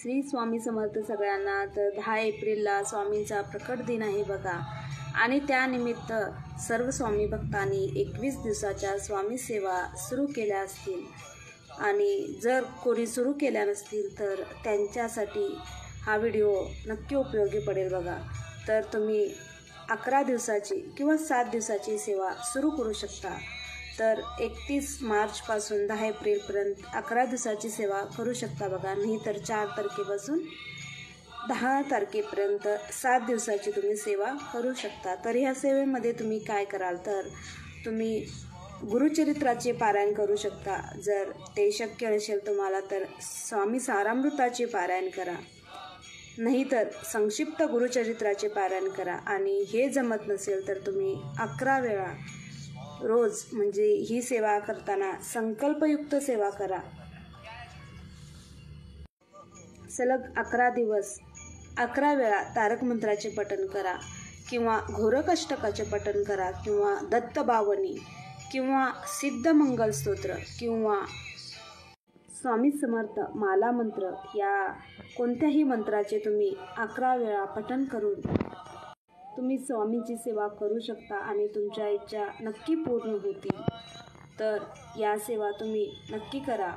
श्री स्वामी समर्थ सगळ्यांना। तर 10 एप्रिलला स्वामींचा प्रकट दिन आहे बघा, आणि त्यानिमित्त सर्व स्वामी भक्तांनी 21 दिवसाच्या स्वामी सेवा सुरू केल्या असतील, आणि जर कोणी सुरू केल्या नसतील तर त्यांच्यासाठी हा व्हिडिओ नक्की उपयोगी पडेल बघा। तर तुम्ही 11 दिवसाची किंवा 7 दिवसाची सेवा सुरू करू शकता। तर 31 मार्चपासून 10 एप्रिलपर्यंत 11 दिवसाची सेवा करू शकता बघा, नाही तर 4 तारखेपासून 10 तारखेपर्यंत 7 दिवसाची तुम्ही सेवा करू शकता। तर ह्या सेवेमध्ये तुम्ही काय कराल, तर तुम्ही गुरुचरित्राचे पारायण करू शकता। जर ते शक्य नसेल तुम्हाला तर स्वामी सारामृताचे पारायण करा, नाही तर संक्षिप्त गुरुचरित्राचे पारायण करा। आणि हे जमत नसेल तर तुम्ही 11 वेळा रोज, म्हणजे ही सेवा करताना संकल्पयुक्त सेवा करा। सलग 11 दिवस 11 वेळा तारक मंत्राचे पठण करा, किंवा घोरकष्टकाचे पठण करा, किंवा दत्तबावनी, किंवा सिद्ध मंगल स्तोत्र, किंवा स्वामी समर्थ माला मंत्र, या कोणत्याही मंत्राचे तुम्ही 11 वेळा पठण करून तुम्ही स्वामींची सेवा करू शकता, आणि तुमच्या इच्छा नक्की पूर्ण होतील। तर या सेवा तुम्ही नक्की करा।